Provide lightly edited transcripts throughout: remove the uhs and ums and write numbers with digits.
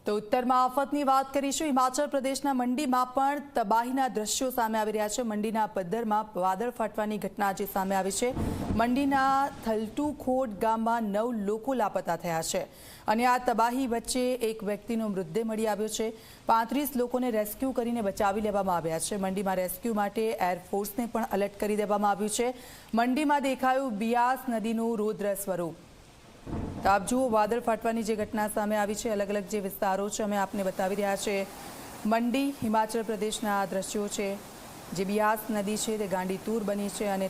તો ઉત્તરમાં આફતની વાત કરીશું। હિમાચલ પ્રદેશના મંડીમાં પણ તબાહીના દ્રશ્યો સામે આવી રહ્યા છે। મંડીના પદ્ધરમાં વાદળ ફાટવાની ઘટના આજે સામે આવી છે। મંડીના થલટુખોડ ગામમાં 9 લોકો લાપતા થયા છે અને આ તબાહી વચ્ચે એક વ્યક્તિનો મૃતદેહ મળી આવ્યો છે। 35 લોકોને રેસ્ક્યુ કરીને બચાવી લેવામાં આવ્યા છે। મંડીમાં રેસ્ક્યુ માટે એરફોર્સને પણ એલર્ટ કરી દેવામાં આવ્યું છે। મંડીમાં દેખાયું બિયાસ નદીનું રૌદ્ર સ્વરૂપ। તો આપ જુઓ વાદળ ફાટવાની જે ઘટના સામે આવી છે, અલગ અલગ જે વિસ્તારો છે અમે આપને બતાવી રહ્યા છે। મંડી હિમાચલ પ્રદેશના આ દ્રશ્યો છે। જે બિયાસ નદી છે તે ગાંડીતુર બની છે અને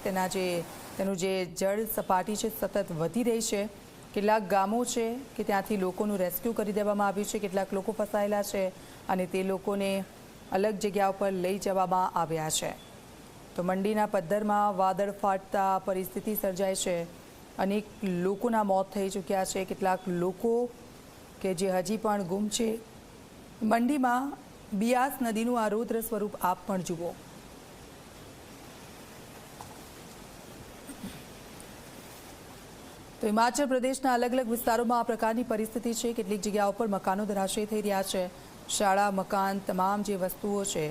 તેનું જે જળ સપાટી છે સતત વધી રહી છે। કેટલાક ગામો છે કે ત્યાંથી લોકોનું રેસ્ક્યુ કરી દેવામાં આવ્યું છે। કેટલાક લોકો ફસાયેલા છે અને તે લોકોને અલગ જગ્યા ઉપર લઈ જવામાં આવ્યા છે। તો મંડીના પદ્ધરમાં વાદળ ફાટતા પરિસ્થિતિ સર્જાય છે। અનેક લોકોના મોત થઈ ચૂક્યા છે। કેટલાક લોકો કે જે હજી પણ ગુમ છે। મંડીમાં બિયાસ નદીનું આ રૌદ્ર સ્વરૂપ આપ પણ જુઓ। તો હિમાચલ પ્રદેશના અલગ અલગ વિસ્તારોમાં આ પ્રકારની પરિસ્થિતિ છે। કેટલીક જગ્યાઓ પર મકાનો ધરાશયી થઈ રહ્યા છે। શાળા, મકાન, તમામ જે વસ્તુઓ છે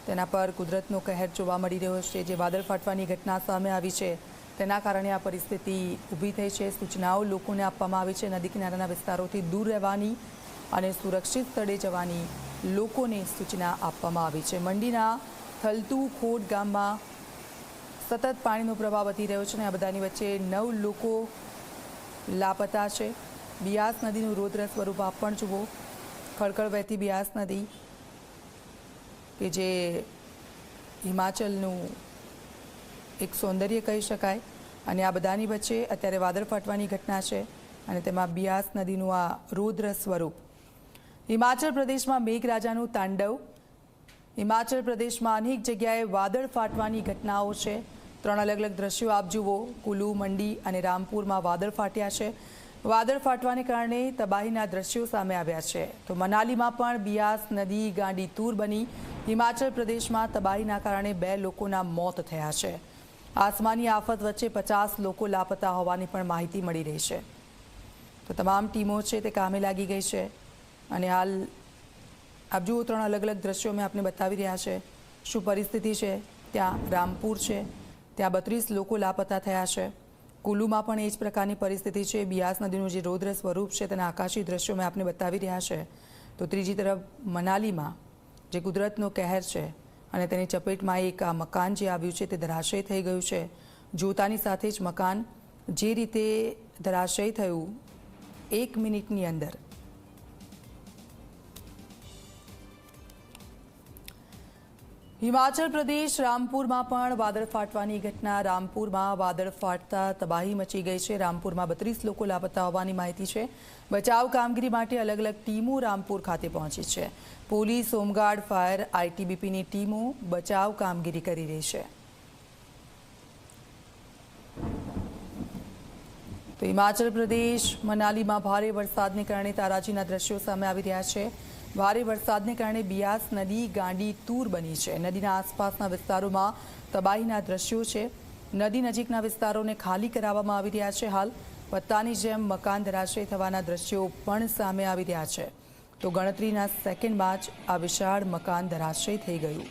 તેના પર કુદરતનો કહેર જોવા મળી રહ્યો છે। જે વાદળ ફાટવાની ઘટના સામે આવી છે તેના કારણે આ પરિસ્થિતિ ઊભી થઈ છે। સૂચનાઓ લોકોને આપવામાં આવી છે નદી કિનારાના વિસ્તારોથી દૂર રહેવાની અને સુરક્ષિત સ્થળે જવાની લોકોને સૂચના આપવામાં આવી છે। મંડીના થલટુખોડ ગામમાં સતત પાણીનો પ્રવાહ વધી રહ્યો છે અને આ બધાની વચ્ચે 9 લોકો લાપતા છે। બિયાસ નદીનું રૌદ્ર સ્વરૂપ આપ પણ જુઓ। ખળખળ વહેતી બિયાસ નદી કે જે હિમાચલનું એક સૌંદર્ય કહી શકાય અને આ બધાની વચ્ચે અત્યારે વાદળ ફાટવાની ઘટના છે અને તેમાં બિયાસ નદીનું આ રૌદ્ર સ્વરૂપ। હિમાચલ પ્રદેશમાં મેઘરાજાનું તાંડવ। હિમાચલ પ્રદેશમાં અનેક જગ્યાએ વાદળ ફાટવાની ઘટનાઓ છે। 3 અલગ અલગ દ્રશ્યો આપ જુઓ। કુલુ, મંડી અને રામપુરમાં વાદળ ફાટ્યા છે। વાદળ ફાટવાને કારણે તબાહીના દ્રશ્યો સામે આવ્યા છે। તો મનાલીમાં પણ બિયાસ નદી ગાંડીતુર બની। હિમાચલ પ્રદેશમાં તબાહીના કારણે 2 લોકોના મોત થયા છે। આસમાની આફત વચ્ચે 50 લોકો લાપતા હોવાની પણ માહિતી મળી રહી છે। તો તમામ ટીમો છે તે કામે લાગી ગઈ છે અને હાલ આપ જુઓ 3 અલગ અલગ દ્રશ્યો મેં આપને બતાવી રહ્યા છે। શું પરિસ્થિતિ છે ત્યાં રામપુર છે, ત્યાં 32 લોકો લાપતા થયા છે। કુલુમાં પણ એ જ પ્રકારની પરિસ્થિતિ છે। બિયાસ નદીનું જે રૌદ્ર સ્વરૂપ છે તેના આકાશી દ્રશ્યો મેં આપને બતાવી રહ્યા છે। તો ત્રીજી તરફ મનાલીમાં જે કુદરતનો કહેર છે અને તેની ચપેટમાં એક આ મકાન જે આવ્યું છે તે ધરાશયી થઈ ગયું છે। જોતાની સાથે જ મકાન જે રીતે ધરાશયી થયું 1 મિનિટની અંદર। હિમાચલ પ્રદેશ રામપુરમાં પણ વાદળ ફાટવાની ઘટના। રામપુરમાં વાદળ ફાટતા તબાહી મચી ગઈ છે। રામપુરમાં 32 લોકો લાપતા હોવાની માહિતી છે। બચાવ કામગીરી માટે અલગ અલગ ટીમો રામપુર ખાતે પહોંચી છે। પોલીસ, હોમગાર્ડ, ફાયર, આઈટીબીપીની ટીમો બચાવ કામગીરી કરી રહી છે। તો હિમાચલ પ્રદેશ મનાલીમાં ભારે વરસાદને કારણે તારાજીના દ્રશ્યો સામે આવી રહ્યા છે। ભારે વરસાદને કારણે બિયાસ નદી ગાંડીતુર બની છે। નદીના આસપાસના વિસ્તારોમાં તબાહીના દ્રશ્યો છે। નદી નજીકના વિસ્તારોને ખાલી કરાવવામાં આવી રહ્યા છે। હાલ પત્તાની જેમ મકાન ધરાશયી થવાના દ્રશ્યો પણ સામે આવી રહ્યા છે। તો ગણતરીના સેકન્ડમાં જ આ વિશાળ મકાન ધરાશયી થઈ ગયું।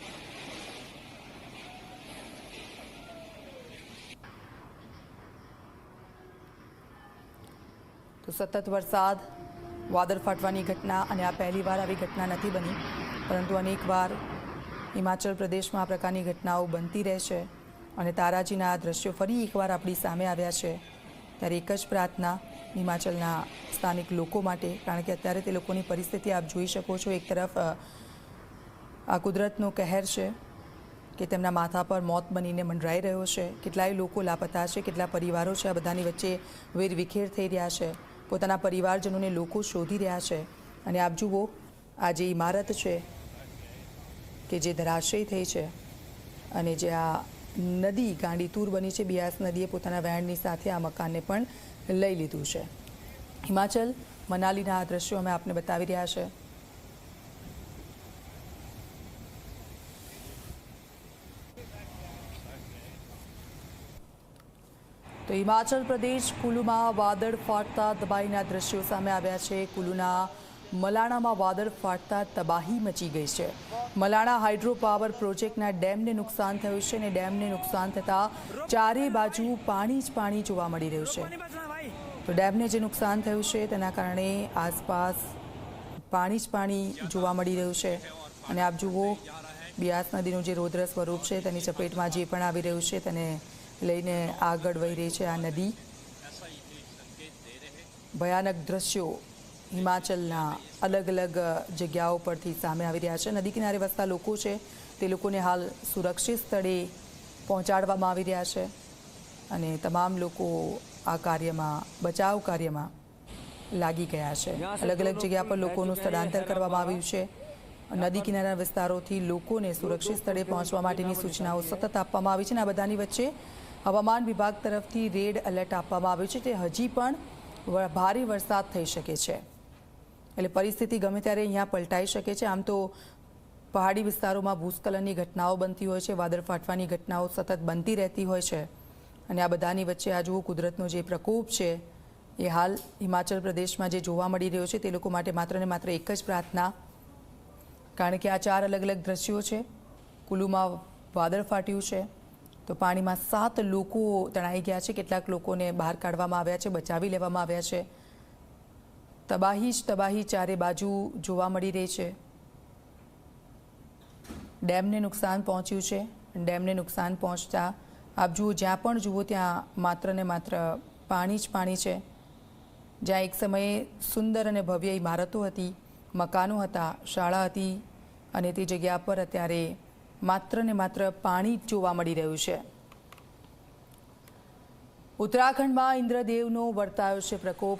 તો સતત વરસાદ, વાદળ ફાટવાની ઘટના અને આ પહેલીવાર આવી ઘટના નથી બની, પરંતુ અનેકવાર હિમાચલ પ્રદેશમાં આ પ્રકારની ઘટનાઓ બનતી રહે છે અને તારાજીના આ દ્રશ્યો ફરી એકવાર આપણી સામે આવ્યા છે। ત્યારે એક જ પ્રાર્થના હિમાચલના સ્થાનિક લોકો માટે, કારણ કે અત્યારે તે લોકોની પરિસ્થિતિ આપ જોઈ શકો છો। એક તરફ આ કુદરતનો કહેર છે કે તેમના માથા પર મોત બનીને મંડરાઈ રહ્યો છે। કેટલાય લોકો લાપતા છે, કેટલા પરિવારો છે આ બધાની વચ્ચે વેરવિખેર થઈ રહ્યા છે। પોતાના પરિવારજનોને લોકો શોધી રહ્યા છે અને આપ જુઓ આ જે ઇમારત છે કે જે ધરાશયી થઈ છે અને જે આ નદી ગાંડીતુર બની છે। બિયાસ નદીએ પોતાના વહેણની સાથે આ મકાનને પણ લઈ લીધું છે। હિમાચલ મનાલીના આ દ્રશ્યો અમે આપને બતાવી રહ્યા છે। તો તો હિમાચલ પ્રદેશ કુલુમાં વાદળ ફાટતા તબાહીના દ્રશ્યો સામે આવ્યા છે. કુલુના મલાણામાં વાદળ ફાટતા તબાહી મચી ગઈ છે. મલાણા હાઇડ્રો પાવર પ્રોજેક્ટના ડેમને નુકસાન થયું છે અને ડેમને નુકસાન થતાં ચારે બાજુ પાણી જ પાણી જોવા મળી રહ્યું છે. તો ડેમને જે નુકસાન થયું છે તેના કારણે આસપાસ પાણી જ પાણી જોવા મળી રહ્યું છે. અને આપ જુઓ, બિયાસ નદીનું જે રૌદ્ર સ્વરૂપ છે તેની ચપેટમાં જે પણ આવી રહ્યું છે તેને લઈને આગળ વહી રહી છે આ નદી. ભયાનક દ્રશ્યો હિમાચલના અલગ અલગ જગ્યાઓ પરથી સામે આવી રહ્યા છે. નદી કિનારે વસતા લોકો છે તે લોકોને હાલ સુરક્ષિત સ્થળે પહોંચાડવામાં આવી રહ્યા છે અને તમામ લોકો આ કાર્યમાં, બચાવ કાર્યમાં લાગી ગયા છે. અલગ અલગ જગ્યા પર લોકોનું સ્થળાંતર કરવામાં આવ્યું છે. નદી કિનારા વિસ્તારોથી લોકોને સુરક્ષિત સ્થળે પહોંચવા માટેની સૂચનાઓ સતત આપવામાં આવી છે અને આ બધાની વચ્ચે હવામાન વિભાગ તરફથી રેડ એલર્ટ આપવામાં આવ્યું છે કે હજી પણ ભારે વરસાદ થઈ શકે છે. એટલે પરિસ્થિતિ ગમે ત્યારે અહીંયા પલટાઈ શકે છે. આમ તો પહાડી વિસ્તારોમાં ભૂસ્ખલનની ઘટનાઓ બનતી હોય છે, વાદળ ફાટવાની ઘટનાઓ સતત બનતી રહેતી હોય છે અને આ બધાની વચ્ચે આ જુઓ કુદરતનો જે પ્રકોપ છે એ હાલ હિમાચલ પ્રદેશમાં જે જોવા મળી રહ્યો છે તે લોકો માટે માત્ર ને માત્ર એક જ પ્રાર્થના, કારણ કે આ 4 અલગ અલગ દ્રશ્યો છે. કુલુમાં વાદળ ફાટ્યું છે તો પાણીમાં 7 લોકો તણાઈ ગયા છે. કેટલાક લોકોને બહાર કાઢવામાં આવ્યા છે, બચાવી લેવામાં આવ્યા છે. તબાહી જ તબાહી ચારે બાજુ જોવા મળી રહી છે. ડેમને નુકસાન પહોંચ્યું છે. ડેમને નુકસાન પહોંચતા આપ જુઓ, જ્યાં પણ જુઓ ત્યાં માત્ર ને માત્ર પાણી જ પાણી છે. જ્યાં એક સમયે સુંદર અને ભવ્ય ઇમારતો હતી, મકાનો હતા, શાળા હતી અને તે જગ્યા પર અત્યારે માત્ર ને માત્ર પાણી જ જોવા મળી રહ્યું છે. ઉત્તરાખંડમાં ઇન્દ્રદેવનો વર્તાયો છે પ્રકોપ.